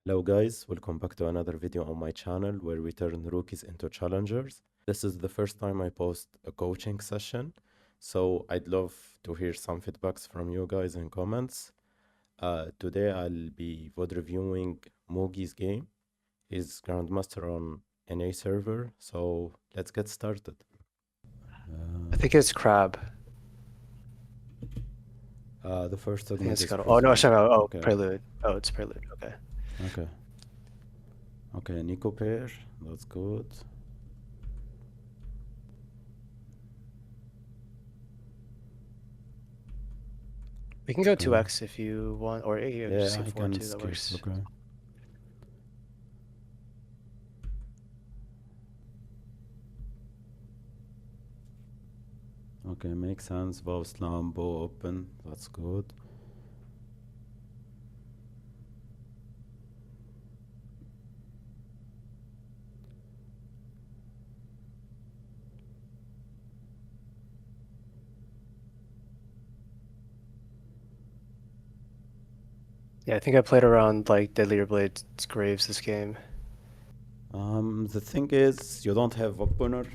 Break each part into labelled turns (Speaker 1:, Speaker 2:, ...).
Speaker 1: Hello guys, welcome back to another video on my channel where we turn rookies into challengers. This is the first time I post a coaching session, so I'd love to hear some feedbacks from you guys in comments. Today I'll be VOD reviewing Mogi's game. He's Grandmaster on NA server, so let's get started.
Speaker 2: I think it's crab.
Speaker 1: The first
Speaker 2: I think
Speaker 1: segment
Speaker 2: it's
Speaker 1: is
Speaker 2: got. Oh no,
Speaker 1: Prelude.
Speaker 2: sorry. Oh,
Speaker 1: Okay,
Speaker 2: prelude. Oh, it's prelude. Okay.
Speaker 1: okay, okay, Nico pair, that's good.
Speaker 2: We can go
Speaker 1: Okay,
Speaker 2: 2x if you want, or you
Speaker 1: yeah, I
Speaker 2: C4
Speaker 1: can
Speaker 2: too. That
Speaker 1: skip,
Speaker 2: works.
Speaker 1: okay. Okay, makes sense. Bow slam, bow open. That's good.
Speaker 2: Yeah, I think I played around like Deadlier Blade's Graves this game.
Speaker 1: The thing is, you don't have opener,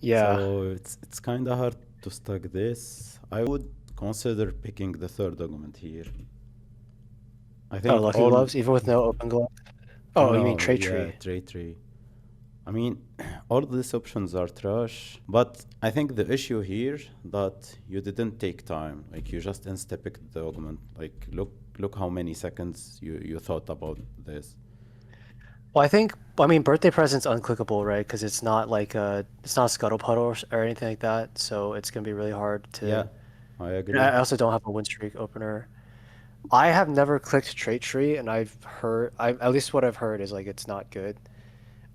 Speaker 2: Yeah.
Speaker 1: so it's kind of hard to stack this. I would consider picking the third augment here. I
Speaker 2: Oh,
Speaker 1: think
Speaker 2: Lucky
Speaker 1: all.
Speaker 2: Gloves, even with no open glove.
Speaker 1: Oh
Speaker 2: Oh, you mean
Speaker 1: no,
Speaker 2: Trade
Speaker 1: yeah,
Speaker 2: Tree?
Speaker 1: trade tree. I mean, all these options are trash, but I think the issue here that you didn't take time. Like you just insta picked the augment. Like look how many seconds you thought about this.
Speaker 2: Well, I mean, birthday present's unclickable, right? Because it's not like it's not Scuttle Puddle or anything like that. So it's gonna be really hard
Speaker 1: Yeah,
Speaker 2: to.
Speaker 1: I
Speaker 2: And
Speaker 1: agree.
Speaker 2: I also don't have a win streak opener. I have never clicked Trait Tree, and at least what I've heard is like it's not good.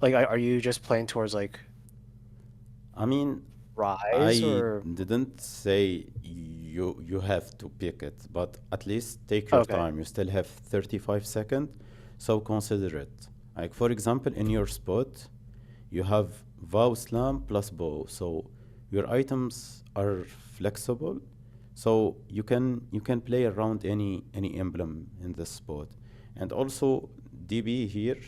Speaker 2: Like, are you just playing towards like
Speaker 1: I mean,
Speaker 2: Rise
Speaker 1: I
Speaker 2: or?
Speaker 1: didn't say you have to pick it, but at least take your
Speaker 2: Okay,
Speaker 1: time. You still have 35 seconds, so consider it. Like for example, in your spot, you have vow slam plus bow, so your items are flexible, so you can play around any emblem in this spot, and also DB here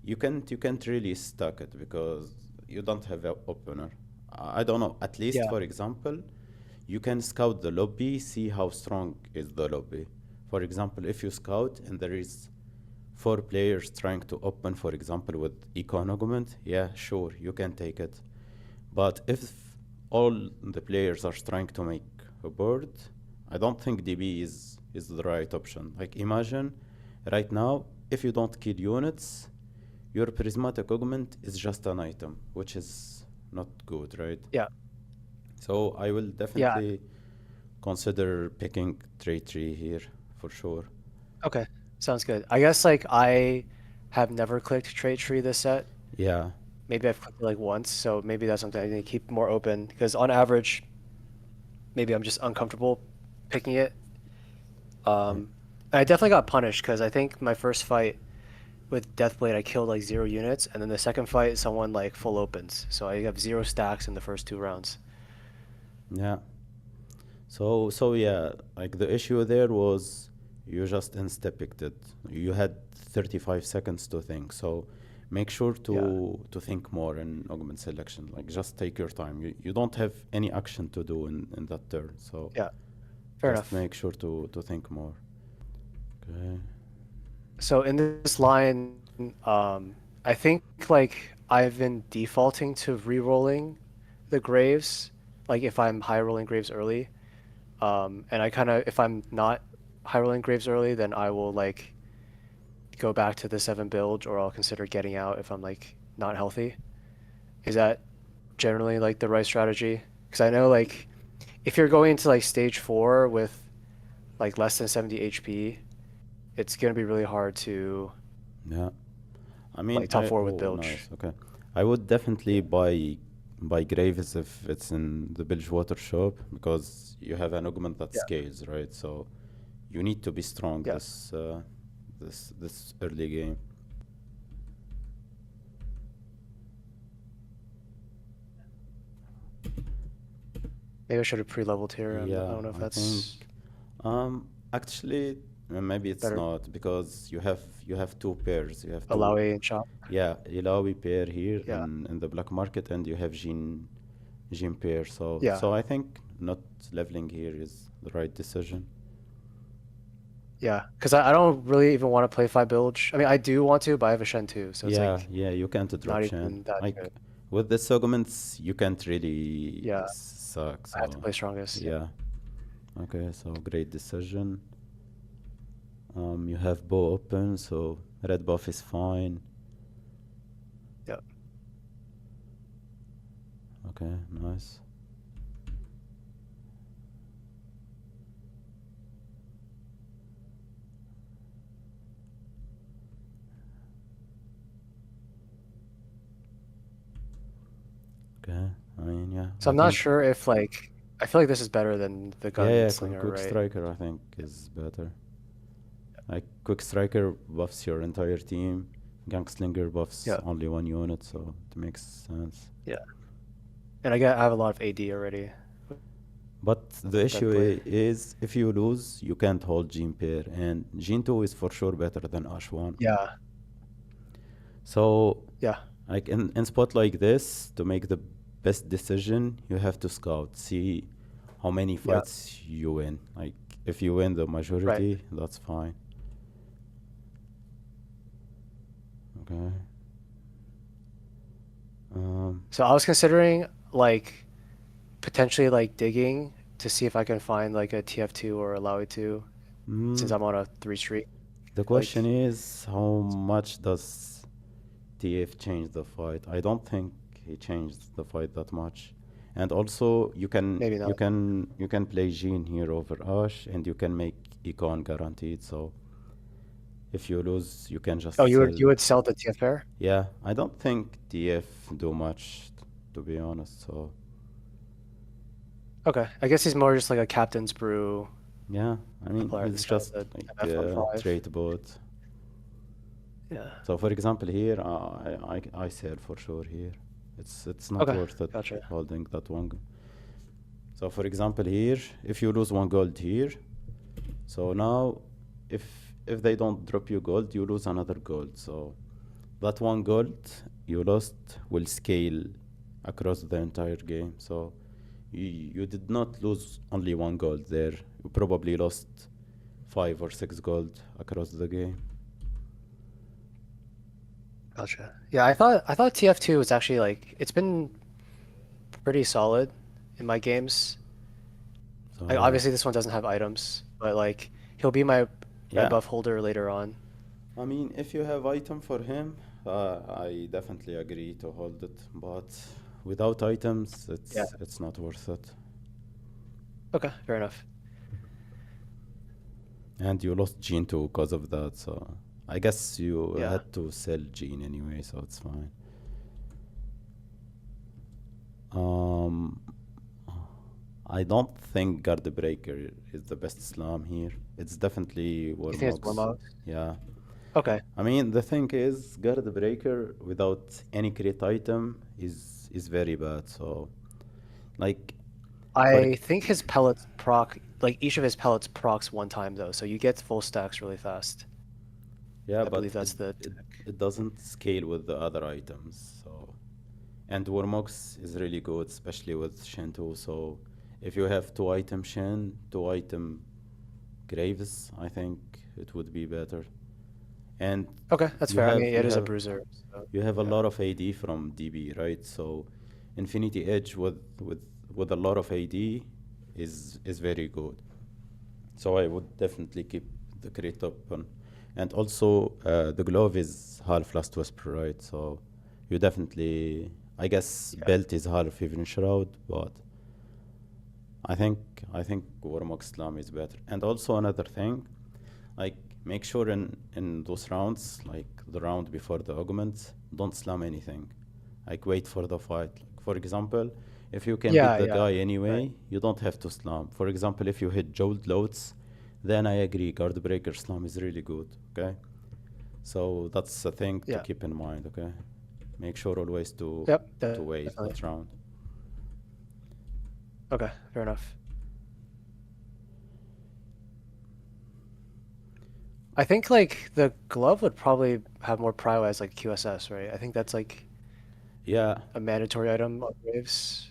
Speaker 1: you can't really stack it because you don't have an opener. I don't know. At least
Speaker 2: yeah,
Speaker 1: for example, you can scout the lobby, see how strong is the lobby. For example, if you scout and there is four players trying to open, for example, with econ augment, yeah, sure, you can take it. But if all the players are trying to make a board, I don't think DB is the right option. Like imagine right now, if you don't kill units, your prismatic augment is just an item, which is not good, right?
Speaker 2: yeah,
Speaker 1: So I will
Speaker 2: yeah.
Speaker 1: definitely consider picking trade tree here for sure.
Speaker 2: Okay, sounds good. I guess like I have never clicked Trait Tree this set.
Speaker 1: Yeah,
Speaker 2: Maybe I've clicked it like once, so maybe that's something I need to keep more open because on average, maybe I'm just uncomfortable picking it.
Speaker 1: I,
Speaker 2: I definitely got punished because I think my first fight with Deathblade, I killed like 0 units, and then the second fight, someone like full opens. So I have 0 stacks in the first 2 rounds.
Speaker 1: yeah. So yeah, like the issue there was you just insta picked it. You had 35 seconds to think. So make sure
Speaker 2: Yeah,
Speaker 1: to think more in augment selection. Like just take your time. You don't have any action to do in that turn. So
Speaker 2: yeah, fair
Speaker 1: just
Speaker 2: enough.
Speaker 1: make sure to think more. Okay.
Speaker 2: So in this line, I think like I've been defaulting to re-rolling the graves, like if I'm high rolling graves early. And I kind of, if I'm not high rolling graves early, then I will like go back to the 7 build, or I'll consider getting out if I'm like not healthy. Is that generally like the right strategy? Because I know like if you're going into like stage 4 with like less than 70 HP, it's gonna be really hard to
Speaker 1: Yeah. I mean,
Speaker 2: like top 4 with
Speaker 1: oh,
Speaker 2: Bilge.
Speaker 1: nice. Okay. I would definitely
Speaker 2: Yeah.
Speaker 1: buy Graves if it's in the Bilgewater shop because you have an augment that
Speaker 2: Yeah.
Speaker 1: scales, right? So you need to be strong
Speaker 2: Yeah.
Speaker 1: this early game.
Speaker 2: Maybe I should have pre-leveled here. I
Speaker 1: Yeah,
Speaker 2: don't know if
Speaker 1: I think
Speaker 2: that's
Speaker 1: actually maybe it's
Speaker 2: better
Speaker 1: not because you have two pairs. You have
Speaker 2: allow
Speaker 1: two.
Speaker 2: a and shop.
Speaker 1: Yeah, Ilawi pair here
Speaker 2: Yeah,
Speaker 1: in the black market, and you have Jean pair. So
Speaker 2: yeah,
Speaker 1: so I think not leveling here is the right decision.
Speaker 2: yeah. Because I don't really even want to play 5 Bilge. I mean, I do want to, but I have a Shen too, so it's
Speaker 1: Yeah,
Speaker 2: like
Speaker 1: yeah, you can't drop
Speaker 2: not
Speaker 1: Shen.
Speaker 2: even that
Speaker 1: Like
Speaker 2: good.
Speaker 1: with the segments, you can't really
Speaker 2: Yeah,
Speaker 1: suck.
Speaker 2: I have to
Speaker 1: So
Speaker 2: play strongest. Yeah,
Speaker 1: yeah, okay. So great decision. You have bow open, so red buff is fine.
Speaker 2: yeah.
Speaker 1: Okay, nice. Okay, I mean, yeah,
Speaker 2: So
Speaker 1: I
Speaker 2: I'm not
Speaker 1: think,
Speaker 2: sure if like I feel like this is better than the
Speaker 1: yeah,
Speaker 2: gunslinger,
Speaker 1: quick
Speaker 2: right?
Speaker 1: striker, I think, is better. Like, quick striker buffs your entire team, Gangslinger buffs
Speaker 2: Yeah,
Speaker 1: only one unit, so it makes sense.
Speaker 2: yeah. And I have a lot of AD already
Speaker 1: But the
Speaker 2: that
Speaker 1: issue
Speaker 2: play.
Speaker 1: is, if you lose, you can't hold Jean pair, and Jean 2 is for sure better than Ash 1.
Speaker 2: Yeah,
Speaker 1: So,
Speaker 2: yeah,
Speaker 1: like, in spot like this, to make the best decision, you have to scout, see how many
Speaker 2: yeah.
Speaker 1: fights you win. Like, if you win the
Speaker 2: Right.
Speaker 1: majority, that's fine. Okay. Um,
Speaker 2: So I was considering like potentially like digging to see if I can find like a TF2 or a Lowy 2 since
Speaker 1: mm,
Speaker 2: I'm on a 3 streak.
Speaker 1: the question
Speaker 2: Like
Speaker 1: is, how much does TF change the fight? I don't think he changed the fight that much. And also, you can
Speaker 2: maybe
Speaker 1: you
Speaker 2: not.
Speaker 1: can you can play Jean here over Ash, and you can make econ guaranteed. So if you lose, you can
Speaker 2: Oh,
Speaker 1: just sell.
Speaker 2: you would sell the TF pair?
Speaker 1: Yeah, I don't think TF do much, to be honest. So
Speaker 2: Okay. I guess he's more just like a captain's brew
Speaker 1: yeah, I mean,
Speaker 2: player at the
Speaker 1: he's
Speaker 2: start
Speaker 1: just
Speaker 2: of the
Speaker 1: like
Speaker 2: MF15.
Speaker 1: trait bot.
Speaker 2: Yeah.
Speaker 1: So for example, here I sell for sure here. It's not
Speaker 2: Okay.
Speaker 1: worth it
Speaker 2: Gotcha.
Speaker 1: holding that one. So for example, here, if you lose one gold here, so now if if they don't drop you gold, you lose another gold. So that one gold you lost will scale across the entire game. So you did not lose only one gold there. You probably lost 5 or 6 gold across the game.
Speaker 2: Gotcha. Yeah, I thought TF2 was actually like it's been pretty solid in my games.
Speaker 1: So
Speaker 2: Like
Speaker 1: yeah,
Speaker 2: obviously this one doesn't have items, but like he'll be my red
Speaker 1: yeah.
Speaker 2: buff holder later on.
Speaker 1: I mean, if you have item for him, I definitely agree to hold it. But without items,
Speaker 2: Yeah.
Speaker 1: it's not worth it.
Speaker 2: Okay, fair enough.
Speaker 1: And you lost Gene too because of that. So I guess you
Speaker 2: Yeah.
Speaker 1: had to sell Gene anyway, so it's fine. Um, I don't think Guard Breaker is the best slam here. It's definitely
Speaker 2: You think it's
Speaker 1: Warmogs.
Speaker 2: Warmogs?
Speaker 1: Yeah.
Speaker 2: Okay.
Speaker 1: I mean, the thing is, Guard Breaker without any crit item is very bad. So, like, for
Speaker 2: I think his pellets proc like each of his pellets procs one time though, so you get full stacks really fast.
Speaker 1: yeah,
Speaker 2: I believe
Speaker 1: but
Speaker 2: that's the
Speaker 1: it
Speaker 2: tech.
Speaker 1: it doesn't scale with the other items. So, and Warmox is really good, especially with Shen 2. So, if you have 2 item Shen, 2 item Graves, I think it would be better. And
Speaker 2: Okay, that's
Speaker 1: you
Speaker 2: fair. I
Speaker 1: have
Speaker 2: mean,
Speaker 1: you
Speaker 2: it is a
Speaker 1: have
Speaker 2: bruiser, so
Speaker 1: you have a
Speaker 2: yeah.
Speaker 1: lot of AD from DB, right? So Infinity Edge with a lot of AD is very good. So I would definitely keep the crit open. And also the glove is half Last Whisper, right? So you definitely, I guess
Speaker 2: Yeah.
Speaker 1: belt is half even Shroud, but I think I think Warmog Slam is better. And also another thing, like make sure in those rounds, like the round before the augment, don't slam anything. Like wait for the fight. Like, for example, if you can beat
Speaker 2: Yeah,
Speaker 1: the
Speaker 2: yeah.
Speaker 1: guy
Speaker 2: Right.
Speaker 1: anyway, you don't have to slam. For example, if you hit Jolt loads, then I agree, guard breaker slam is really good. Okay, so that's a thing to
Speaker 2: Yeah.
Speaker 1: keep in mind. Okay, make sure always
Speaker 2: Yep,
Speaker 1: to wait
Speaker 2: definitely.
Speaker 1: that round.
Speaker 2: Okay, fair enough. I think like the glove would probably have more prio as like QSS, right? I think that's like
Speaker 1: Yeah,
Speaker 2: a mandatory item on Graves.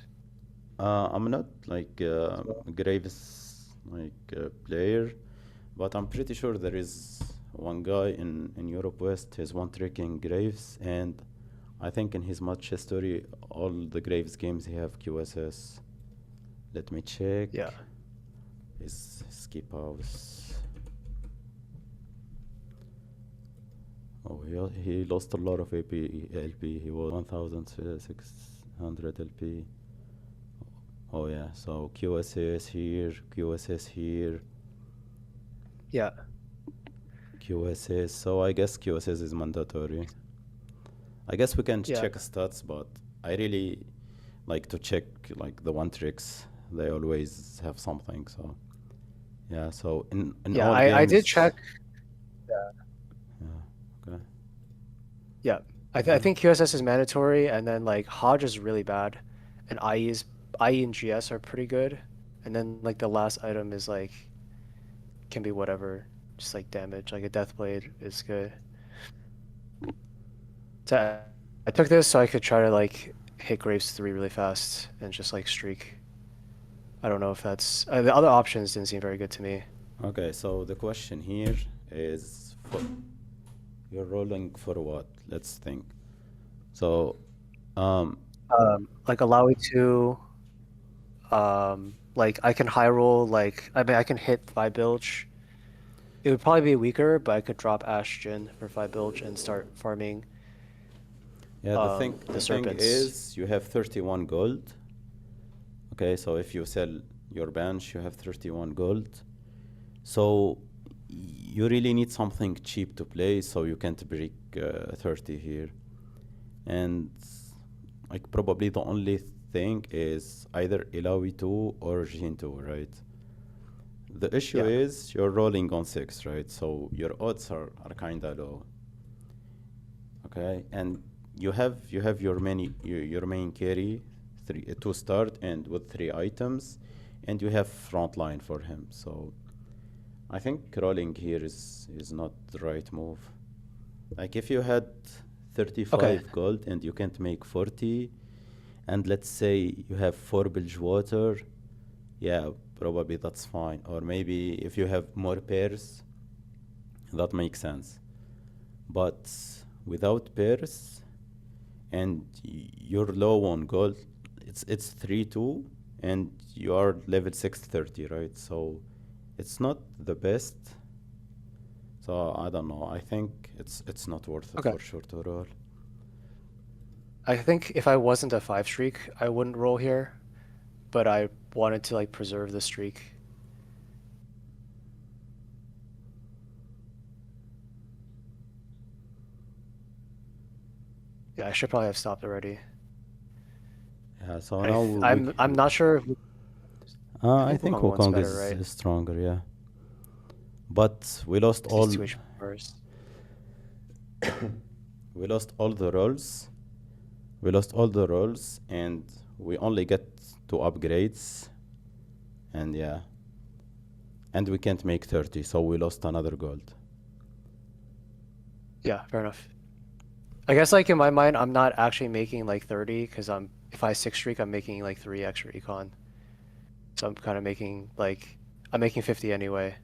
Speaker 1: I'm not like
Speaker 2: So,
Speaker 1: Graves player, but I'm pretty sure there is one guy in Europe West. He's one tricking Graves, and I think in his match history, all the Graves games he have QSS. Let me check.
Speaker 2: yeah.
Speaker 1: His skip house. Oh, he lost a lot of LP. He was 1,600 LP. Oh yeah, so QSS here, QSS here,
Speaker 2: Yeah.
Speaker 1: QSS. So I guess QSS is mandatory. I guess we can
Speaker 2: Yeah.
Speaker 1: check stats, but I really like to check like the one tricks. They always have something. So yeah. So in
Speaker 2: Yeah,
Speaker 1: all
Speaker 2: I did check.
Speaker 1: games. Yeah. Okay.
Speaker 2: Yeah. I
Speaker 1: Mhm.
Speaker 2: think QSS is mandatory, and then like Hodge is really bad, and IE and GS are pretty good, and then like the last item is like can be whatever, just like damage. Like a Deathblade is good. So I took this so I could try to like hit Graves 3 really fast and just like streak. I don't know if that's the other options didn't seem very good to me.
Speaker 1: Okay. So the question here is for you're rolling for what? Let's think. So um
Speaker 2: Like allow me to like I can high roll like I mean I can hit 5 bilge. It would probably be weaker, but I could drop Ashton for 5 bilge and start farming
Speaker 1: yeah,
Speaker 2: the
Speaker 1: the thing
Speaker 2: serpents.
Speaker 1: is you have 31 gold. Okay, so if you sell your bench, you have 31 gold. So you really need something cheap to play, so you can't break 30 here. And like probably the only thing is either Ilawi 2 or Jin 2, right? The issue
Speaker 2: Yeah.
Speaker 1: is you're rolling on 6, right? So your odds are kind of low. Okay, and you have your main carry to start and with 3 items, and you have front line for him. So I think rolling here is not the right move. Like if you had
Speaker 2: Okay.
Speaker 1: 35 gold and you can't make 40, and let's say you have 4 Bilgewater, yeah, probably that's fine. Or maybe if you have more pairs, that makes sense. But without pairs and you're low on gold, it's 3-2 and you are level 630, right? So it's not the best. So I don't know. I think it's not worth it
Speaker 2: Okay.
Speaker 1: for sure to roll.
Speaker 2: I think if I wasn't a 5 streak, I wouldn't roll here, but I wanted to like preserve the streak. Yeah, I should probably have stopped already.
Speaker 1: Yeah, so now
Speaker 2: I'm not sure. I
Speaker 1: I
Speaker 2: think
Speaker 1: think
Speaker 2: Wukong one's
Speaker 1: Wukong
Speaker 2: better, right?
Speaker 1: is stronger, yeah. But we lost
Speaker 2: He's
Speaker 1: all
Speaker 2: 2 HP first.
Speaker 1: we lost all the rolls. We lost all the rolls and we only get 2 upgrades and yeah. And we can't make 30, so we lost another gold.
Speaker 2: Yeah, fair enough. I guess like in my mind, I'm not actually making like 30 because if I 6 streak, I'm making like 3 extra econ. So I'm kind of making like I'm making 50 anyway.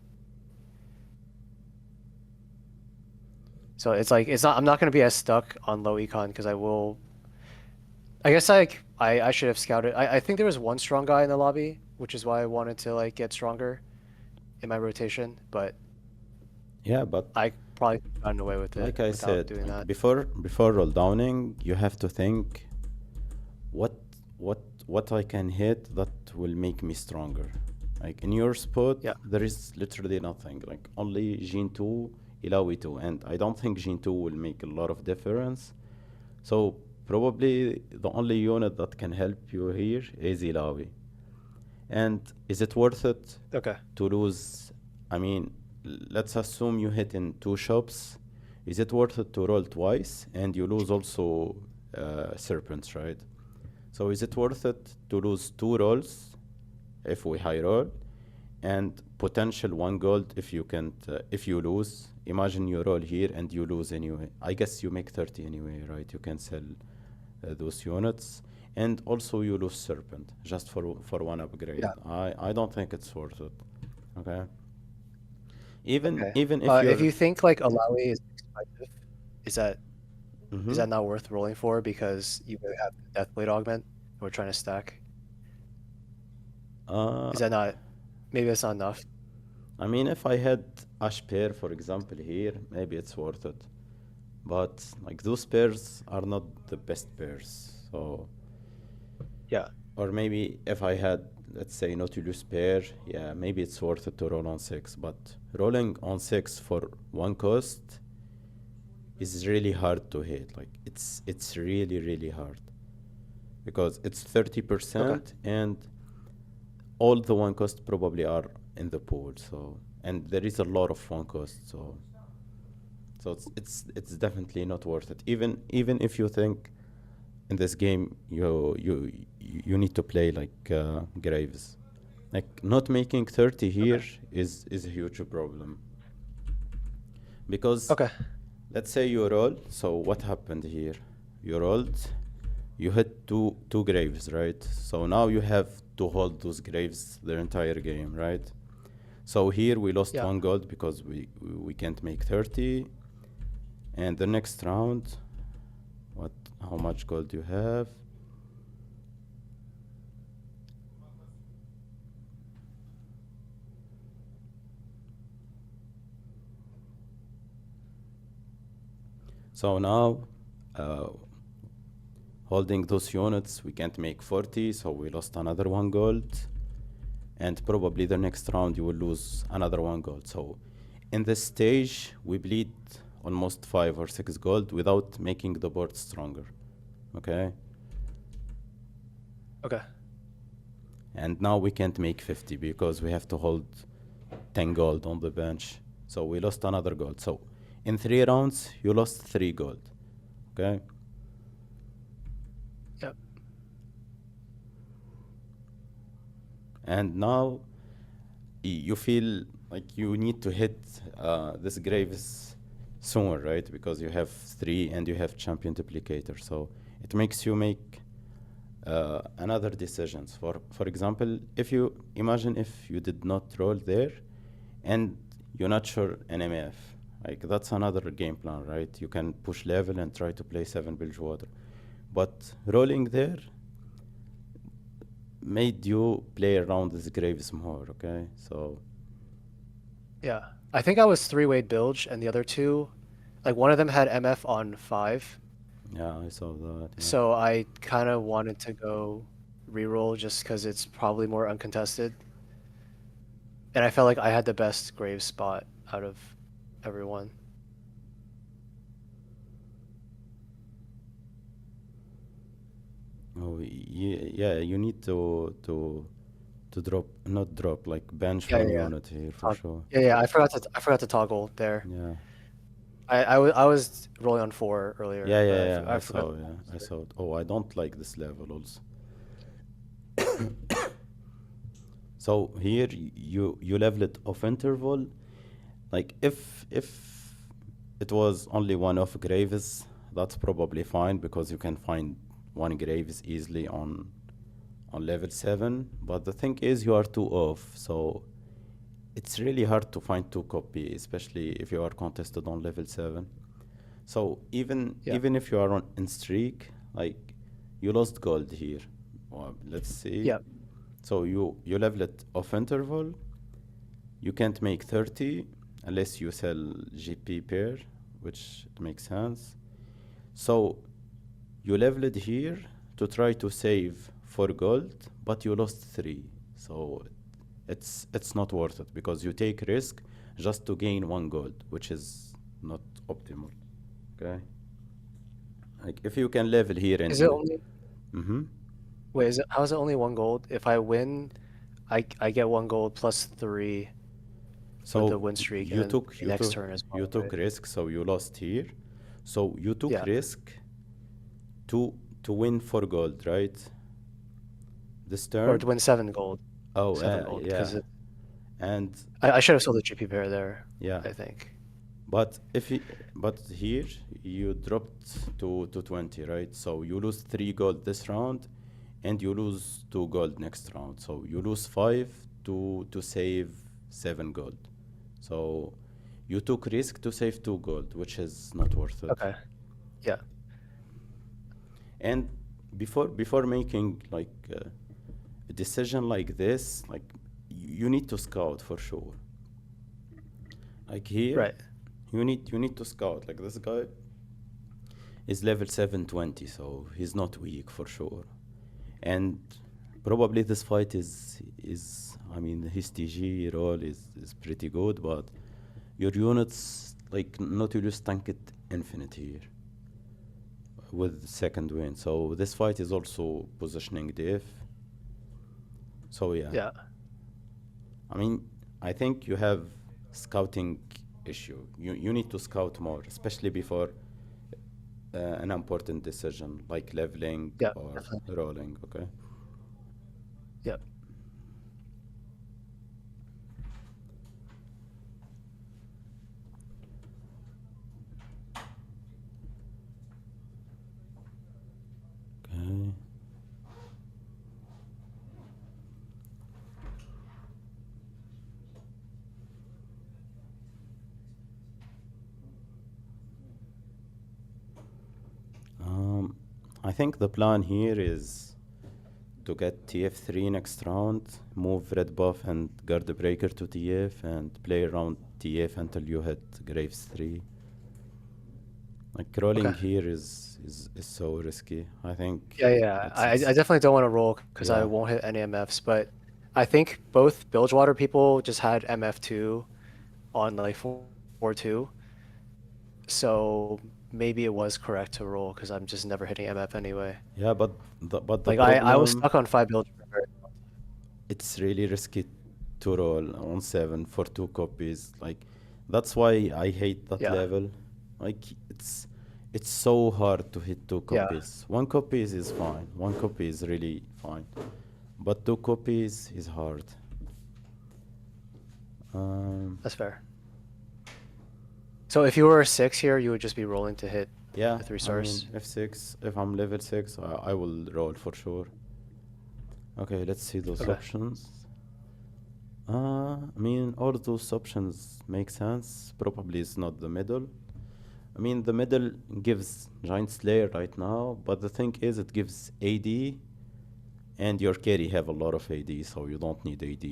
Speaker 2: So it's like I'm not gonna be as stuck on low econ because I guess like I should have scouted. I think there was one strong guy in the lobby, which is why I wanted to like get stronger in my rotation, but
Speaker 1: Yeah, but
Speaker 2: I probably could have gotten away with it
Speaker 1: like I
Speaker 2: without
Speaker 1: said,
Speaker 2: doing
Speaker 1: like
Speaker 2: that.
Speaker 1: before rolldowning, you have to think what what I can hit that will make me stronger. Like in your spot,
Speaker 2: Yeah.
Speaker 1: there is literally nothing. Like only Jin 2, Ilawi 2, and I don't think Jin 2 will make a lot of difference. So probably the only unit that can help you here is Ilawi. And is it worth it
Speaker 2: Okay.
Speaker 1: to lose? I mean, let's assume you hit in 2 shops. Is it worth it to roll twice and you lose also serpents, right? So is it worth it to lose 2 rolls if we high roll and potential one gold if you can't if you lose. Imagine you roll here and you lose anyway. I guess you make 30 anyway, right? You can sell those units, and also you lose serpent just for one upgrade.
Speaker 2: Yeah.
Speaker 1: I don't think it's worth it. Okay. Even
Speaker 2: Okay.
Speaker 1: even if
Speaker 2: If
Speaker 1: you're
Speaker 2: you think like Alawi is expensive, is that is
Speaker 1: mm-hmm.
Speaker 2: that not worth rolling for because you would have the Deathblade augment we're trying to stack?
Speaker 1: uh
Speaker 2: Is that not maybe that's not enough?
Speaker 1: I mean, if I had Ash pair, for example, here, maybe it's worth it. But like those pairs are not the best pairs. So,
Speaker 2: Yeah.
Speaker 1: or maybe if I had, let's say, Nautilus pair, yeah, maybe it's worth it to roll on six. But rolling on six for one cost is really hard to hit. Like it's really really hard because it's
Speaker 2: Okay.
Speaker 1: 30% and all the one cost probably are in the pool. So and there is a lot of one cost. So it's definitely not worth it. Even if you think in this game you need to play like Graves. Like not making 30
Speaker 2: Okay.
Speaker 1: here is a huge problem. Because
Speaker 2: Okay.
Speaker 1: let's say you roll, so what happened here? You rolled, you hit two graves, right? So now you have to hold those graves the entire game, right? So here we lost
Speaker 2: Yeah.
Speaker 1: one gold because we can't make 30. And the next round, what how much gold you have? So now uh, holding those units we can't make 40, so we lost another one gold. And probably the next round you will lose another one gold. So in this stage we bleed almost 5 or 6 gold without making the board stronger. Okay?
Speaker 2: Okay.
Speaker 1: And now we can't make 50 because we have to hold 10 gold on the bench. So we lost another gold. So in 3 rounds, you lost 3 gold. Okay?
Speaker 2: Yep.
Speaker 1: And now you feel like you need to hit this graves sooner, right? Because you have 3 and you have champion duplicator. So it makes you make another decisions. For example, if you imagine if you did not roll there and you're not sure NMF, like that's another game plan, right? You can push level and try to play 7 Bilgewater. But rolling there made you play around these graves more, okay? So
Speaker 2: Yeah. I think I was three-weight bilge and the other two, like one of them had MF on 5.
Speaker 1: yeah, I saw that, yeah.
Speaker 2: So I kind of wanted to go reroll just because it's probably more uncontested. And I felt like I had the best grave spot out of everyone.
Speaker 1: Oh, yeah, you need to drop, not drop, like bench
Speaker 2: Yeah,
Speaker 1: one
Speaker 2: yeah, yeah.
Speaker 1: unit here for sure.
Speaker 2: Yeah, yeah. I forgot to toggle there.
Speaker 1: Yeah.
Speaker 2: I was rolling on 4 earlier,
Speaker 1: Yeah,
Speaker 2: but
Speaker 1: yeah, yeah.
Speaker 2: I
Speaker 1: I
Speaker 2: forgot
Speaker 1: saw,
Speaker 2: to
Speaker 1: yeah,
Speaker 2: toggle
Speaker 1: I
Speaker 2: there.
Speaker 1: saw it. Oh, I don't like this level also. So here you level it off interval. Like if it was only one off graves, that's probably fine because you can find one graves easily on level 7. But the thing is you are two off, so it's really hard to find two copy, especially if you are contested on level 7. So
Speaker 2: Yeah.
Speaker 1: even if you are on in streak, like you lost gold here. Well, let's see.
Speaker 2: Yeah.
Speaker 1: So you level it off interval. You can't make 30 unless you sell GP pair, which it makes sense. So you level it here to try to save 4 gold, but you lost 3. So it's not worth it because you take risk just to gain 1 gold, which is not optimal. Okay? Like if you can level here and
Speaker 2: Is it
Speaker 1: you
Speaker 2: only
Speaker 1: mm-hmm.
Speaker 2: Wait, how is it only 1 gold? If I win, I get 1 gold plus 3 for the
Speaker 1: So
Speaker 2: win streak, and
Speaker 1: you
Speaker 2: then
Speaker 1: took
Speaker 2: the
Speaker 1: you
Speaker 2: next
Speaker 1: took
Speaker 2: turn as
Speaker 1: you
Speaker 2: well,
Speaker 1: took
Speaker 2: right?
Speaker 1: risk, so you lost here. So you took
Speaker 2: Yeah.
Speaker 1: risk to win 4 gold, right? This
Speaker 2: Or
Speaker 1: turn.
Speaker 2: to win 7 gold.
Speaker 1: Oh,
Speaker 2: 7 gold,
Speaker 1: yeah.
Speaker 2: because it.
Speaker 1: And
Speaker 2: I should have sold the GP pair there,
Speaker 1: yeah,
Speaker 2: I think.
Speaker 1: but but here you dropped to 20, right? So you lose 3 gold this round, and you lose 2 gold next round. So you lose 5 to save 7 gold. So you took risk to save 2 gold, which is not worth it.
Speaker 2: Okay. Yeah.
Speaker 1: And before making like a decision like this, like you need to scout for sure. Like here,
Speaker 2: Right.
Speaker 1: you need to scout. Like this guy is level 720, so he's not weak for sure. And probably this fight is I mean his TG roll is pretty good, but your units like Nautilus tank it infinite here with second win. So this fight is also positioning diff. So yeah.
Speaker 2: Yeah.
Speaker 1: I mean, I think you have scouting issue. You need to scout more, especially before an important decision like leveling
Speaker 2: Yeah.
Speaker 1: or
Speaker 2: Definitely.
Speaker 1: rolling. Okay.
Speaker 2: Yep.
Speaker 1: Okay. I think the plan here is to get TF3 next round, move red buff and guard the breaker to TF, and play around TF until you hit Graves 3. Like rolling
Speaker 2: Okay.
Speaker 1: here is so risky. I think
Speaker 2: Yeah. I
Speaker 1: it's
Speaker 2: definitely don't want to roll because I
Speaker 1: yeah.
Speaker 2: won't hit any MFs, but I think both Bilgewater people just had MF2 on like 4-2. So maybe it was correct to roll because I'm just never hitting MF anyway.
Speaker 1: Yeah, but the
Speaker 2: Like I was
Speaker 1: problem,
Speaker 2: stuck on 5 Bilgewater.
Speaker 1: it's really risky to roll on 7 for 2 copies. Like that's why I hate that
Speaker 2: Yeah.
Speaker 1: level. Like it's so hard to hit 2
Speaker 2: Yeah.
Speaker 1: copies. 1 copies is fine. 1 copy is really fine. But 2 copies is hard.
Speaker 2: That's fair. So if you were a 6 here, you would just be rolling to hit
Speaker 1: Yeah,
Speaker 2: the 3
Speaker 1: I mean
Speaker 2: stars.
Speaker 1: F6, if I'm level 6, I will roll for sure. Okay, let's see those
Speaker 2: Okay.
Speaker 1: options. I mean, all those options make sense. Probably it's not the middle. I mean, the middle gives Giant Slayer right now, but the thing is, it gives AD, and your carry have a lot of AD, so you don't need AD.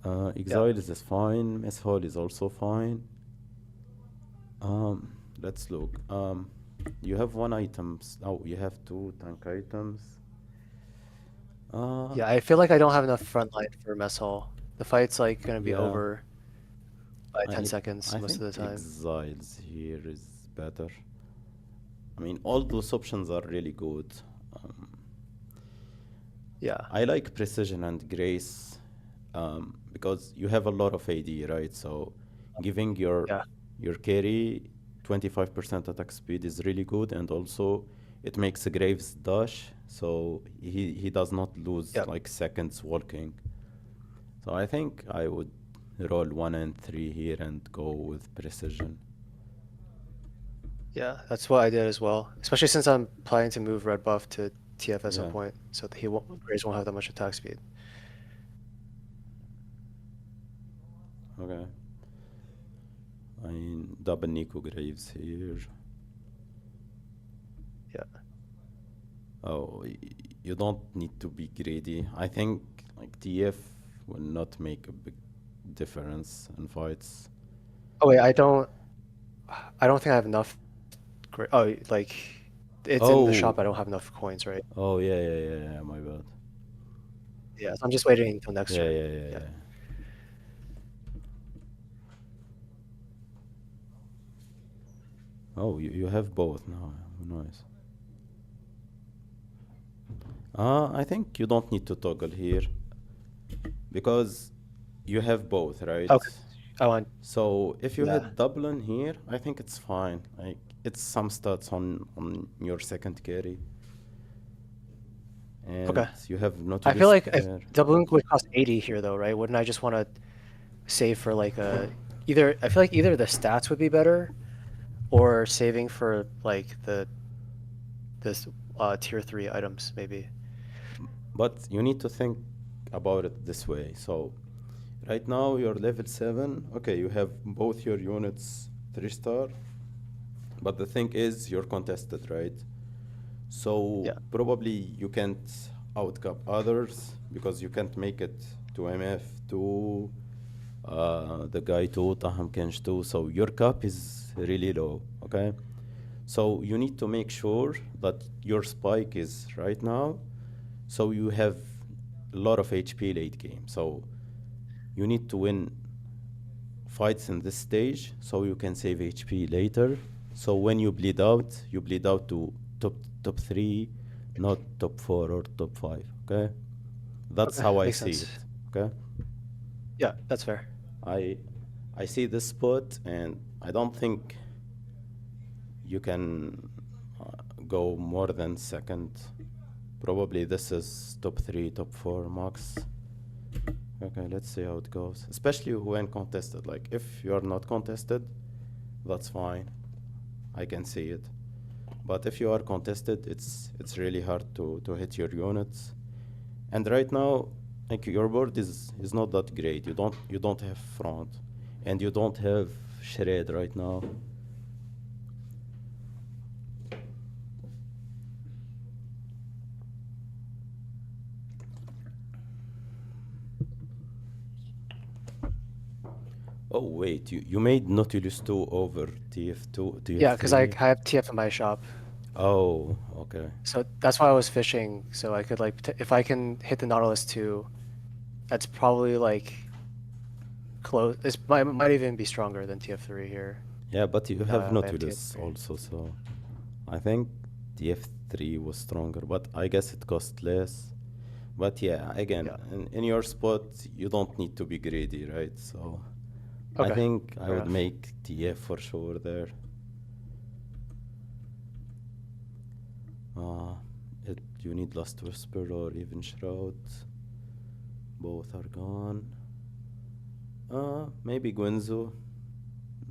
Speaker 2: Yeah.
Speaker 1: Exiles is fine. Mess Hall is also fine. Let's look. You have 1 item. Oh, you have 2 tank items.
Speaker 2: Yeah, I feel like I don't have enough front line for mess hall. The fight's like gonna be
Speaker 1: Yeah.
Speaker 2: over by 10
Speaker 1: I
Speaker 2: seconds
Speaker 1: I
Speaker 2: most of
Speaker 1: think
Speaker 2: the time.
Speaker 1: Exiles here is better. I mean, all those options are really good. Um,
Speaker 2: Yeah.
Speaker 1: I like Precision and Grace because you have a lot of AD, right? So giving
Speaker 2: Yeah.
Speaker 1: your carry 25% attack speed is really good, and also it makes a Graves dash, so he does not lose
Speaker 2: Yep.
Speaker 1: like seconds walking. So I think I would roll 1 and 3 here and go with Precision.
Speaker 2: Yeah, that's what I did as well. Especially since I'm planning to move red buff to TF at some
Speaker 1: Yeah.
Speaker 2: point, so that Graves won't have that much attack speed.
Speaker 1: Okay. I mean, double Nico Graves here.
Speaker 2: Yeah.
Speaker 1: Oh, you don't need to be greedy. I think like TF will not make a big difference in fights.
Speaker 2: Oh wait, I don't think I have enough. Oh, like it's in the
Speaker 1: Oh,
Speaker 2: shop. I don't have enough coins, right?
Speaker 1: oh yeah, my bad.
Speaker 2: Yeah, so I'm just waiting until next
Speaker 1: Yeah,
Speaker 2: turn.
Speaker 1: yeah, yeah,
Speaker 2: Yeah.
Speaker 1: yeah. Oh, you have both now. Nice. I think you don't need to toggle here because you have both, right?
Speaker 2: Okay. I want.
Speaker 1: So if you
Speaker 2: Yeah.
Speaker 1: hit double in here, I think it's fine. Like it's some stats on your second carry. and
Speaker 2: Okay.
Speaker 1: you have
Speaker 2: I feel
Speaker 1: Nautilus
Speaker 2: like if
Speaker 1: there.
Speaker 2: doubling would cost 80 here though, right? Wouldn't I just want to save for like a either I feel like either the stats would be better or saving for like this tier 3 items maybe.
Speaker 1: But you need to think about it this way. So right now you're level 7. Okay, you have both your units 3-star, but the thing is you're contested, right? So
Speaker 2: Yeah.
Speaker 1: probably you can't outcap others because you can't make it to MF 2, the guy 2, Taham Kench 2. So your cap is really low, okay? So you need to make sure that your spike is right now. So you have a lot of HP late game. So you need to win fights in this stage so you can save HP later. So when you bleed out to top 3, not top 4 or top 5, okay? That's
Speaker 2: Okay,
Speaker 1: how I
Speaker 2: makes
Speaker 1: see
Speaker 2: sense.
Speaker 1: it, okay?
Speaker 2: Yeah, that's fair.
Speaker 1: I I see this spot and I don't think you can go more than second. Probably this is top 3, top 4 max. Okay, let's see how it goes. Especially when contested. Like if you're not contested, that's fine. I can see it. But if you are contested, it's really hard to hit your units. And right now, like your board is not that great. You don't have front, and you don't have shred right now. Oh wait, you made Nautilus 2 over TF2,
Speaker 2: Yeah, because I
Speaker 1: TF3.
Speaker 2: have TF in my shop.
Speaker 1: Oh, okay.
Speaker 2: So that's why I was fishing, so I could like if I can hit the Nautilus 2, that's probably like close. This might even be stronger than TF3 here.
Speaker 1: Yeah, but you have
Speaker 2: I have
Speaker 1: Nautilus
Speaker 2: TF3.
Speaker 1: also, so I think TF3 was stronger, but I guess it cost less. But yeah, again,
Speaker 2: Yeah.
Speaker 1: in your spot, you don't need to be greedy, right? So I
Speaker 2: Okay.
Speaker 1: think I
Speaker 2: Fair
Speaker 1: would
Speaker 2: enough.
Speaker 1: make TF for sure there. Uh, you need Last Whisper or even Shroud. Both are gone. Maybe Guinzo.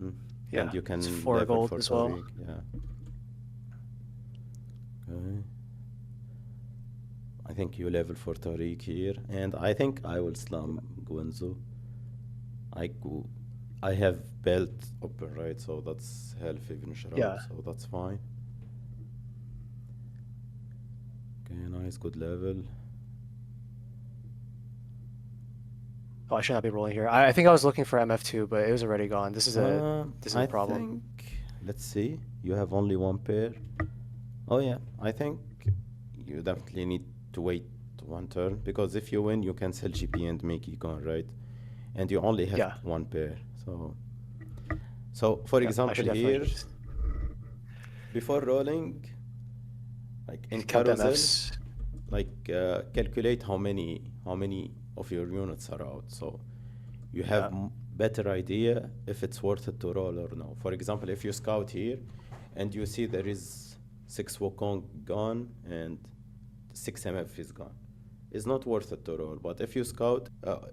Speaker 1: Mm. And
Speaker 2: Yeah.
Speaker 1: you
Speaker 2: It's
Speaker 1: can
Speaker 2: 4
Speaker 1: level
Speaker 2: gold
Speaker 1: for
Speaker 2: as well.
Speaker 1: Tariq, yeah. Okay. I think you level for Tariq here, and I think I will slam Guinzo. I have belt open, right? So that's health even Shroud,
Speaker 2: Yeah.
Speaker 1: so that's fine. Okay, nice, good level.
Speaker 2: Oh, I should not be rolling here. I think I was looking for MF2, but it was already gone. This is a
Speaker 1: I
Speaker 2: problem.
Speaker 1: think, let's see, you have only one pair. Oh yeah, I think you definitely need to wait one turn because if you win, you can sell GP and make econ, right? And you only have
Speaker 2: Yeah.
Speaker 1: one pair. So for
Speaker 2: Yeah. I should
Speaker 1: example
Speaker 2: definitely
Speaker 1: here,
Speaker 2: just
Speaker 1: before rolling, like in
Speaker 2: count the
Speaker 1: carousel,
Speaker 2: MFs.
Speaker 1: like calculate how many of your units are out. So you have
Speaker 2: Yeah.
Speaker 1: better idea if it's worth it to roll or no. For example, if you scout here and you see there is 6 Wukong gone and 6 MF is gone, it's not worth it to roll. But if you scout,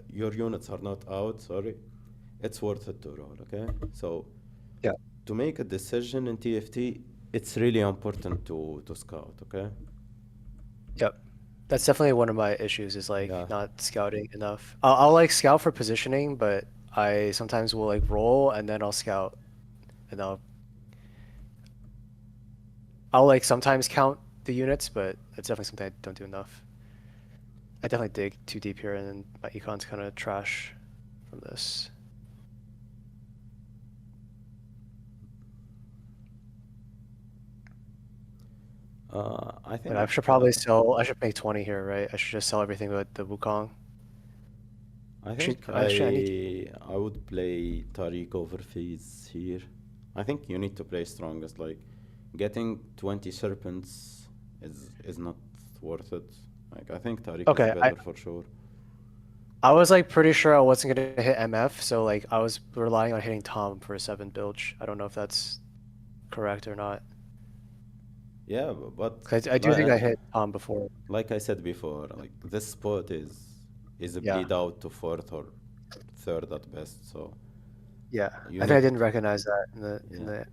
Speaker 1: your units are not out, sorry, it's worth it to roll, okay? So
Speaker 2: Yeah.
Speaker 1: to make a decision in TFT, it's really important to scout, okay?
Speaker 2: Yep. That's definitely one of my issues is like
Speaker 1: Yeah.
Speaker 2: not scouting enough. I'll like scout for positioning, but I sometimes will like roll and then I'll scout and I'll like sometimes count the units, but it's definitely something I don't do enough. I definitely dig too deep here and then my econ's kind of trash from this.
Speaker 1: I
Speaker 2: And I
Speaker 1: think
Speaker 2: should probably sell, I should make 20 here, right? I should just sell everything with the Wukong.
Speaker 1: I
Speaker 2: Should,
Speaker 1: think
Speaker 2: actually, I need to,
Speaker 1: I would play Tariq over Fizz here. I think you need to play strongest. Like getting 20 serpents is not worth it. Like I think Tariq is
Speaker 2: okay,
Speaker 1: better for sure.
Speaker 2: I was like pretty sure I wasn't gonna hit MF, so like I was relying on hitting Tom for a 7 bilge. I don't know if that's correct or not.
Speaker 1: Yeah, but
Speaker 2: 'Cause I do think I hit Tom before.
Speaker 1: like I said before, like this spot is a
Speaker 2: Yeah,
Speaker 1: bleed out to fourth or third at best. So
Speaker 2: yeah.
Speaker 1: you
Speaker 2: I think I
Speaker 1: need,
Speaker 2: didn't recognize that
Speaker 1: yeah,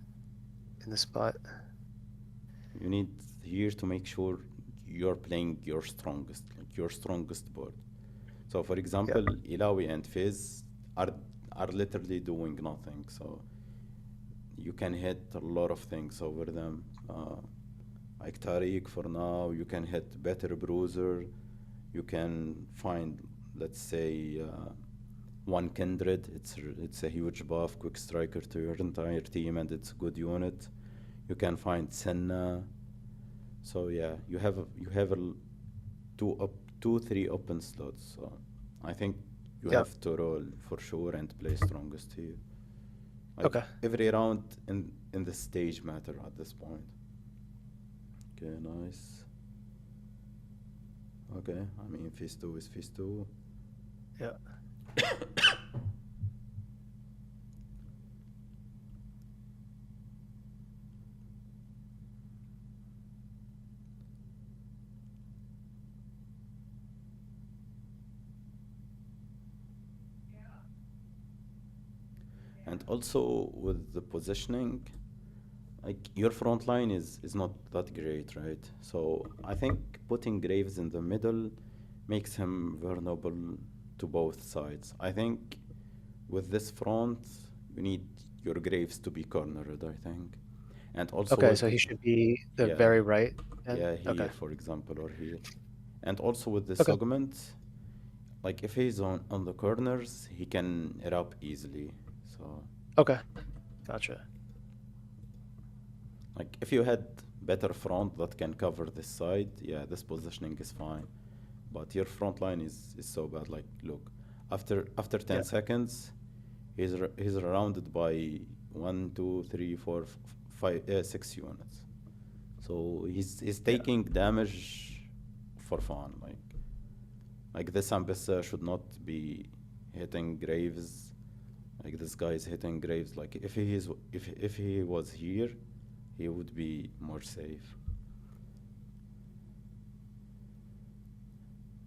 Speaker 2: in the spot.
Speaker 1: you need here to make sure you're playing your strongest, like your strongest board. So for
Speaker 2: Yeah,
Speaker 1: example, Ilawi and Fizz are are literally doing nothing. So you can hit a lot of things over them. Like Tariq for now, you can hit better bruiser. You can find, let's say, one kindred. It's a huge buff, quick striker to your entire team, and it's a good unit. You can find Senna. So yeah, you have two up two three open slots. So I think you
Speaker 2: yeah.
Speaker 1: have to roll for sure and play strongest here. Like
Speaker 2: Okay.
Speaker 1: every round in the stage matter at this point. Okay, nice. Okay, I mean phase two is phase two.
Speaker 2: Yeah.
Speaker 1: And also with the positioning, like your front line is not that great, right? So I think putting Graves in the middle makes him vulnerable to both sides. I think with this front, you need your Graves to be cornered, I think. And also
Speaker 2: Okay,
Speaker 1: with,
Speaker 2: so he should be the
Speaker 1: yeah,
Speaker 2: very right end.
Speaker 1: yeah,
Speaker 2: Okay.
Speaker 1: here, for example, or here. And also with this
Speaker 2: Okay.
Speaker 1: augment, like if he's on the corners, he can erupt easily. So
Speaker 2: Okay. Gotcha.
Speaker 1: like if you had better front that can cover this side, yeah, this positioning is fine. But your front line is so bad. Like look, after
Speaker 2: Yeah.
Speaker 1: 10 seconds, he's surrounded by one, two, three, four, five, 6 units. So he's
Speaker 2: Yeah.
Speaker 1: taking damage for fun. Like this Ambissa should not be hitting Graves. Like this guy is hitting Graves. Like if he was here, he would be more safe.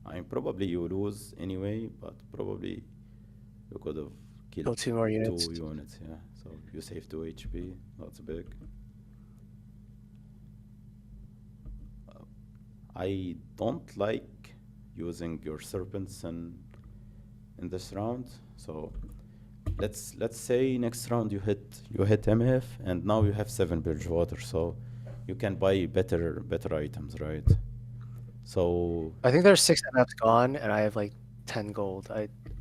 Speaker 1: I mean, probably you lose anyway, but probably you could have killed
Speaker 2: Kill 2 more units.
Speaker 1: 2 units. Yeah, so you save 2 HP. That's big. I don't like using your serpents in this round. So let's say next round you hit MF and now you have 7 Bilgewater, so you can buy better items, right? So
Speaker 2: I think there's 6 MFs gone, and I have like 10 gold.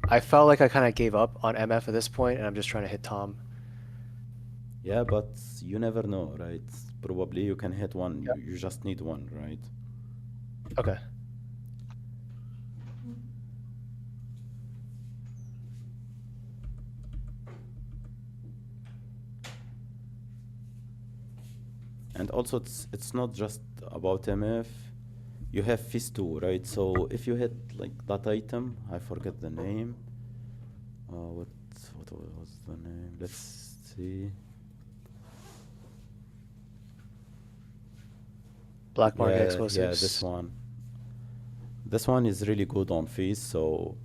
Speaker 2: I felt like I kind of gave up on MF at this point, and I'm just trying to hit Tom.
Speaker 1: yeah, but you never know, right? Probably you can hit one.
Speaker 2: Yeah.
Speaker 1: You just need one, right?
Speaker 2: Okay.
Speaker 1: And also it's not just about MF. You have Fist 2, right? So if you hit like that item, I forget the name. What was the name? Let's see.
Speaker 2: Black market
Speaker 1: Yeah, this
Speaker 2: explosives.
Speaker 1: one. This one is really good on Fist, so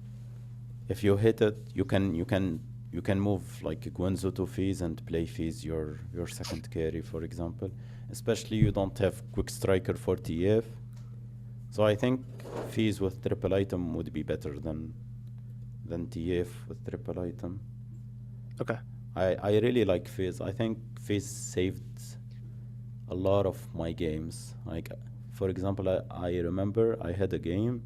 Speaker 1: if you hit it, you can move like Gwenzo to Fizz and play Fizz your second carry, for example. Especially you don't have quick striker for TF. So I think Fizz with triple item would be better than TF with triple item.
Speaker 2: Okay.
Speaker 1: I really like Fizz. I think Fizz saved a lot of my games. Like for example, I remember I had a game.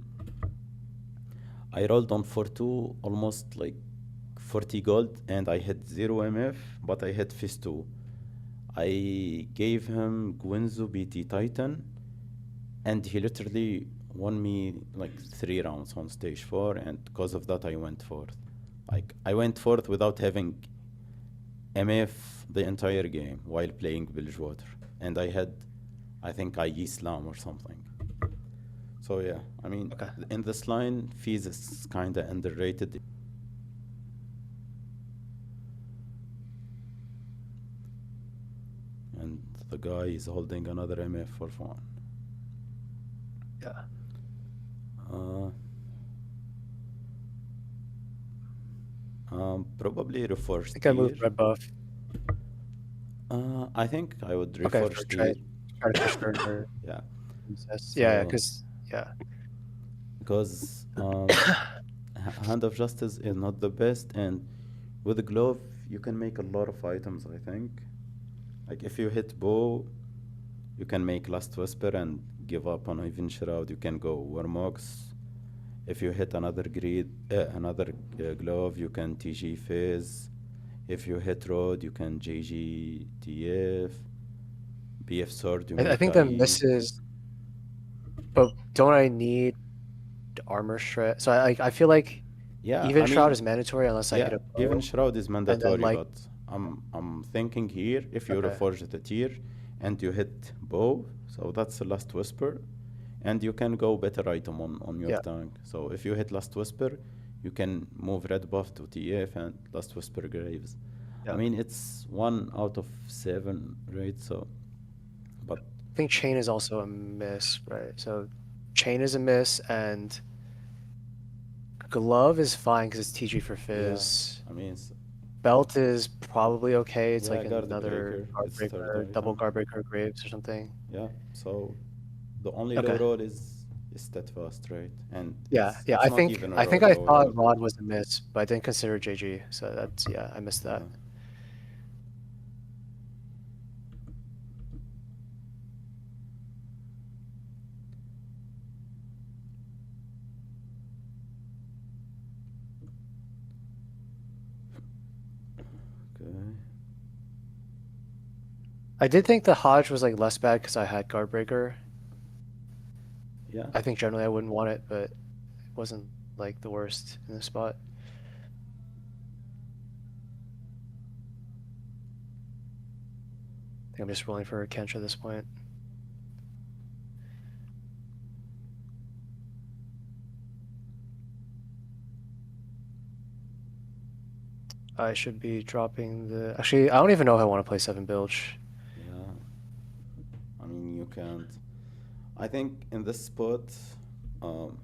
Speaker 1: I rolled on 4-2 almost like 40 gold and I had 0 MF, but I had Fist 2. I gave him Gwenzo BT Titan and he literally won me like 3 rounds on stage 4, and because of that I went fourth. Like I went fourth without having MF the entire game while playing Bilgewater. And I think IE Slam or something. So yeah, I mean,
Speaker 2: Okay.
Speaker 1: in this line, Fizz is kind of underrated. And the guy is holding another MF for fun.
Speaker 2: Yeah.
Speaker 1: Probably
Speaker 2: I
Speaker 1: reforged
Speaker 2: think I moved
Speaker 1: tier.
Speaker 2: red buff.
Speaker 1: I think I would
Speaker 2: Okay,
Speaker 1: reforge
Speaker 2: for
Speaker 1: tier.
Speaker 2: try to push for
Speaker 1: Yeah.
Speaker 2: princess. Yeah,
Speaker 1: So
Speaker 2: because yeah.
Speaker 1: because hand of justice is not the best, and with a glove you can make a lot of items. I think, like if you hit bow, you can make last whisper and give up on even shroud. You can go warmox. If you hit another another glove, you can TG phase. If you hit road, you can JG TF. BF sword, you
Speaker 2: I
Speaker 1: make
Speaker 2: think the
Speaker 1: IE.
Speaker 2: misses, but don't I need armor shred? So I feel like
Speaker 1: Yeah,
Speaker 2: even
Speaker 1: I
Speaker 2: shroud
Speaker 1: mean,
Speaker 2: is mandatory unless I hit
Speaker 1: yeah,
Speaker 2: a
Speaker 1: even
Speaker 2: bow,
Speaker 1: shroud is
Speaker 2: and then
Speaker 1: mandatory,
Speaker 2: like
Speaker 1: but I'm thinking here if you
Speaker 2: okay,
Speaker 1: reforge the tier and you hit bow, so that's the last whisper, and you can go better item on your
Speaker 2: yeah,
Speaker 1: tank. So if you hit last whisper, you can move red buff to TF and last whisper graves. I
Speaker 2: yeah.
Speaker 1: mean it's 1 out of 7, right? So, but
Speaker 2: I think chain is also a miss, right? So chain is a miss, and glove is fine because it's TG for
Speaker 1: yeah,
Speaker 2: fizz.
Speaker 1: I mean,
Speaker 2: Belt is probably okay. It's
Speaker 1: yeah,
Speaker 2: like
Speaker 1: guard
Speaker 2: another
Speaker 1: breaker,
Speaker 2: guard
Speaker 1: it's third
Speaker 2: breaker, double
Speaker 1: item.
Speaker 2: guard breaker graves or something.
Speaker 1: Yeah, so the only low
Speaker 2: Okay.
Speaker 1: roll is steadfast, right? And
Speaker 2: Yeah, yeah.
Speaker 1: it's not even a
Speaker 2: I think I
Speaker 1: low
Speaker 2: thought
Speaker 1: roll.
Speaker 2: Rod was a miss, but I didn't consider JG. So that's yeah, I missed that.
Speaker 1: Yeah. Okay.
Speaker 2: I did think the Hodge was like less bad because I had guard breaker.
Speaker 1: Yeah.
Speaker 2: I think generally I wouldn't want it, but it wasn't like the worst in the spot. I think I'm just rolling for a Kench at this point. I should be dropping the. Actually, I don't even know if I want to play 7 Bilge.
Speaker 1: Yeah. I mean, you can't. I think in this spot, um,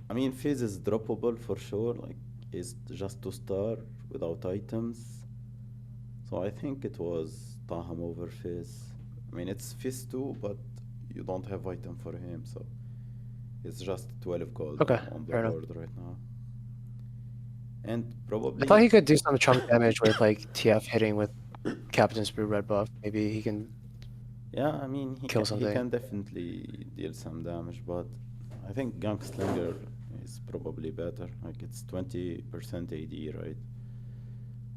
Speaker 1: I mean, Fizz is droppable for sure. Like, it's just to star without items. So I think it was Taham over Fizz. I mean, it's Fizz too, but you don't have item for him, so it's just 12 gold
Speaker 2: Okay,
Speaker 1: on the
Speaker 2: fair enough.
Speaker 1: board right now. And
Speaker 2: I thought
Speaker 1: probably,
Speaker 2: he could do some chunk damage with like TF hitting with Captain's Brew red buff. Maybe he can
Speaker 1: yeah, I mean,
Speaker 2: kill
Speaker 1: he
Speaker 2: something.
Speaker 1: can definitely deal some damage, but I think Gunslinger is probably better. Like it's 20% AD, right?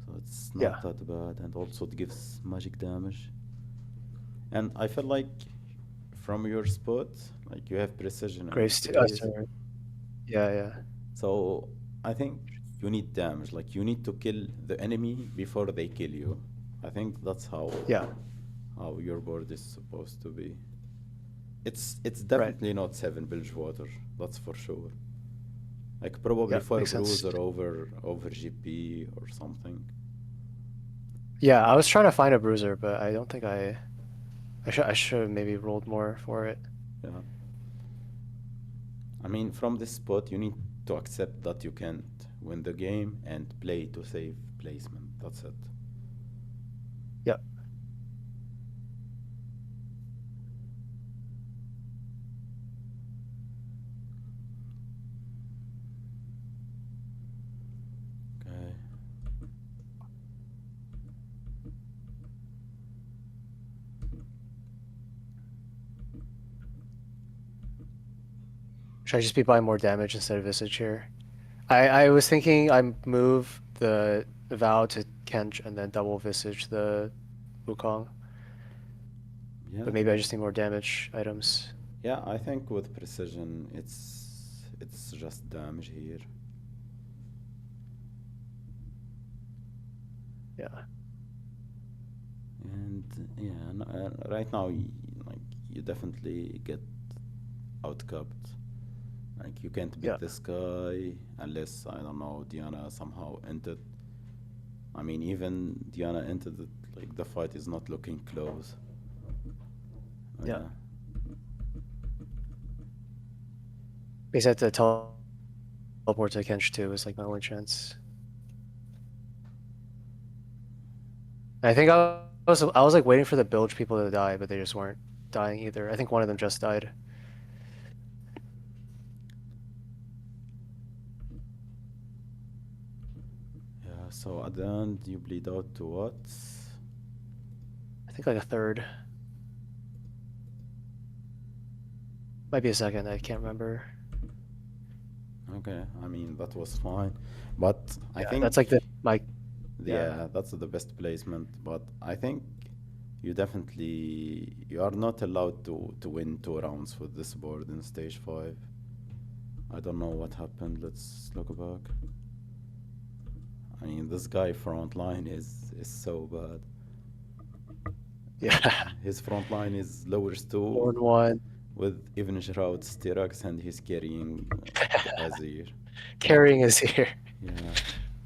Speaker 1: So it's
Speaker 2: Yeah.
Speaker 1: not that bad, and also it gives magic damage. And I feel like from your spot, like you have precision and
Speaker 2: Graves.
Speaker 1: grace,
Speaker 2: Sorry. Yeah, yeah.
Speaker 1: so I think you need damage. Like you need to kill the enemy before they kill you. I think that's
Speaker 2: Yeah,
Speaker 1: how your board is supposed to be. It's
Speaker 2: right.
Speaker 1: definitely not 7 Bilgewater, that's for sure. Like probably
Speaker 2: Yeah,
Speaker 1: 4
Speaker 2: makes sense.
Speaker 1: bruiser over GP or something.
Speaker 2: Yeah, I was trying to find a bruiser, but I don't think I should have maybe rolled more for it.
Speaker 1: Yeah. I mean, from this spot, you need to accept that you can't win the game and play to save placement. That's it.
Speaker 2: Yeah.
Speaker 1: Okay.
Speaker 2: Should I just be buying more damage instead of Visage here? I was thinking I move the Vow to Kench and then double Visage the Wukong,
Speaker 1: Yeah.
Speaker 2: but maybe I just need more damage items.
Speaker 1: Yeah, I think with precision, it's just damage here.
Speaker 2: Yeah.
Speaker 1: And yeah, right now, like you definitely get outcapped. Like you can't
Speaker 2: Yeah.
Speaker 1: beat this guy unless I don't know Diana somehow entered. I mean, even Diana entered it like the fight is not looking close.
Speaker 2: Yeah. Because I had to teleport to Kench too is like my only chance. I think I was like waiting for the bilge people to die, but they just weren't dying either. I think one of them just died.
Speaker 1: Yeah, so at the end you bleed out to what?
Speaker 2: I think like a third. Might be a second, I can't remember.
Speaker 1: Okay, I mean that was fine, but I
Speaker 2: Yeah,
Speaker 1: think
Speaker 2: that's like my
Speaker 1: yeah, that's the best placement. But I think you are not allowed to win 2 rounds with this board in stage 5. I don't know what happened. Let's look back. I mean, this guy front line is so bad.
Speaker 2: yeah.
Speaker 1: His front line is lowers 2
Speaker 2: 1-1.
Speaker 1: with even Shroud Styrax, and he's carrying the Azir.
Speaker 2: Carrying is here.
Speaker 1: Yeah.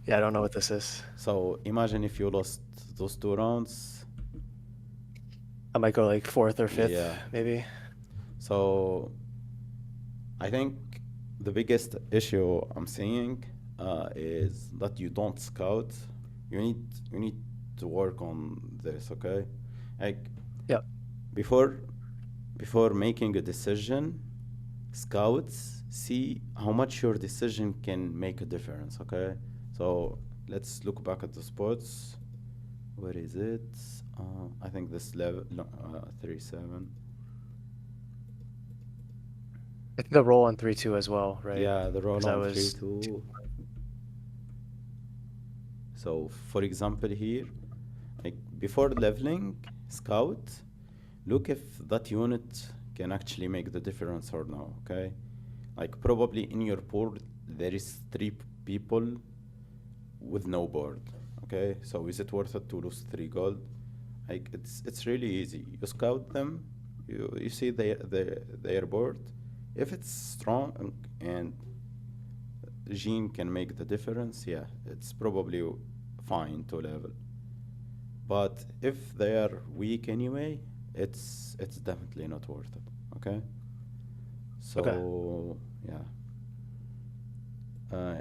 Speaker 2: Yeah, I don't know what this is.
Speaker 1: So imagine if you lost those 2 rounds.
Speaker 2: I might go like 4th or 5th,
Speaker 1: Yeah.
Speaker 2: maybe.
Speaker 1: So I think the biggest issue I'm seeing is that you don't scout. You need to work on this, okay? Like
Speaker 2: Yep.
Speaker 1: before making a decision, scouts see how much your decision can make a difference, okay? So let's look back at the spots. Where is it? I think this level, no, 3-7.
Speaker 2: I think the roll on 3-2 as well, right?
Speaker 1: Yeah, the roll
Speaker 2: 'Cause I
Speaker 1: on
Speaker 2: was
Speaker 1: 3-2. So for example here, like before leveling, scout, look if that unit can actually make the difference or no, okay? Like probably in your board there is 3 people with no board, okay? So is it worth it to lose 3 gold? Like it's really easy. You scout them, you see their board. If it's strong and Gene can make the difference, yeah, it's probably fine to level. But if they are weak anyway, it's definitely not worth it. Okay.
Speaker 2: okay.
Speaker 1: So yeah,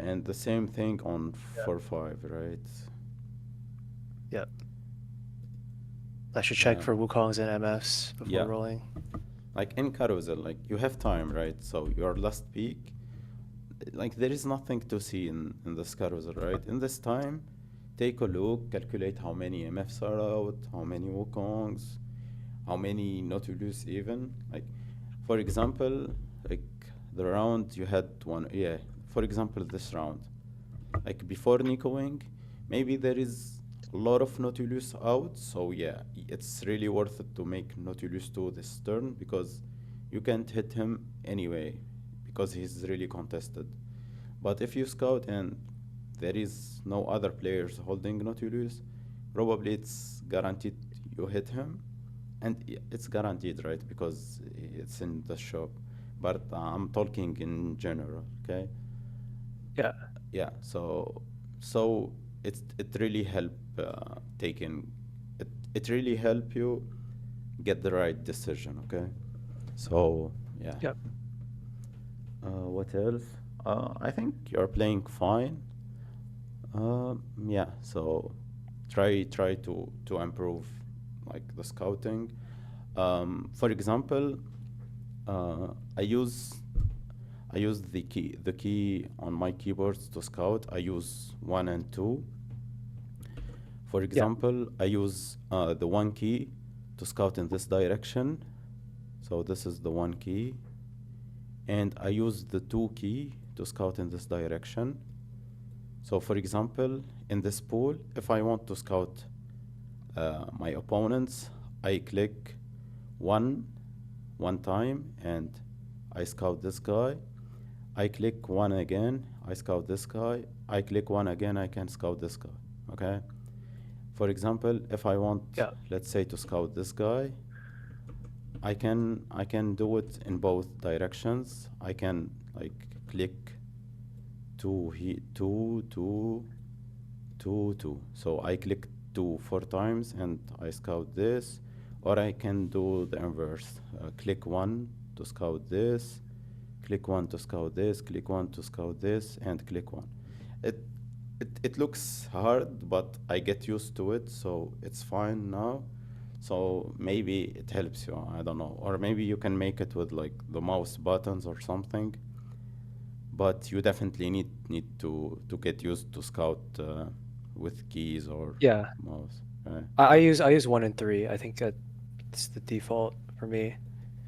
Speaker 1: and the same thing on
Speaker 2: Yeah.
Speaker 1: 4-5, right?
Speaker 2: Yeah. I should check
Speaker 1: Yeah.
Speaker 2: for Wukongs and MFs before
Speaker 1: Yeah.
Speaker 2: rolling.
Speaker 1: Like in carousel, like you have time, right? So your last peak, like there is nothing to see in this carousel, right? In this time, take a look, calculate how many MFs are out, how many Wukongs, how many Nautilus even. Like, for example, like the round you had one, yeah. For example, this round, like before Nico Wing, maybe there is a lot of Nautilus out, so yeah, it's really worth it to make Nautilus 2 this turn because you can't hit him anyway because he's really contested. But if you scout and there is no other players holding Nautilus, probably it's guaranteed you hit him, and it's guaranteed, right? Because it's in the shop. But I'm talking in general, okay?
Speaker 2: Yeah.
Speaker 1: Yeah. So it really help taking it really help you get the right decision, okay? So yeah.
Speaker 2: Yep.
Speaker 1: What else? I think you're playing fine. Yeah, so try to improve like the scouting. For example, I use the key on my keyboards to scout. I use 1 and 2. For example, I use the 1 key to scout in this direction. So this is the 1 key. And I use the 2 key to scout in this direction. So for example, in this pool, if I want to scout my opponents, I click one time and I scout this guy. I click 1 again, I scout this guy. I click 1 again, I can scout this guy. Okay. For example, if I want, let's say, to scout this guy, I can do it in both directions. I can like click 2, 2. So I click 2 4 times and I scout this, or I can do the inverse. Click 1 to scout this, click 1 to scout this, click 1 to scout this, and click 1. It, it looks hard, but I get used to it, so it's fine now. So maybe it helps you, I don't know. Or maybe you can make it with like the mouse buttons or something. But you definitely need to get used to scout with keys or
Speaker 2: Yeah,
Speaker 1: mouse.
Speaker 2: I use 1 and 3. I think it's the default for me.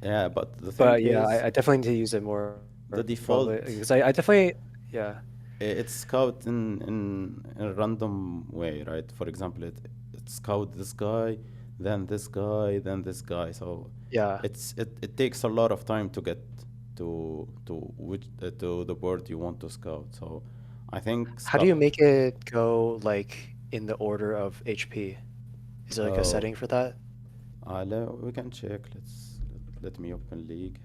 Speaker 1: Yeah, but the thing
Speaker 2: But yeah,
Speaker 1: is,
Speaker 2: I definitely need to use it more
Speaker 1: the
Speaker 2: probably
Speaker 1: default
Speaker 2: because I definitely yeah.
Speaker 1: it's scout in a random way, right? For example, it scout this guy, then this guy, then this guy. So
Speaker 2: Yeah.
Speaker 1: it takes a lot of time to get to the board you want to scout. So I think
Speaker 2: How do you
Speaker 1: scout.
Speaker 2: make it go like in the order of HP? Is there like a
Speaker 1: Oh,
Speaker 2: setting for that?
Speaker 1: we can check. Let me open League.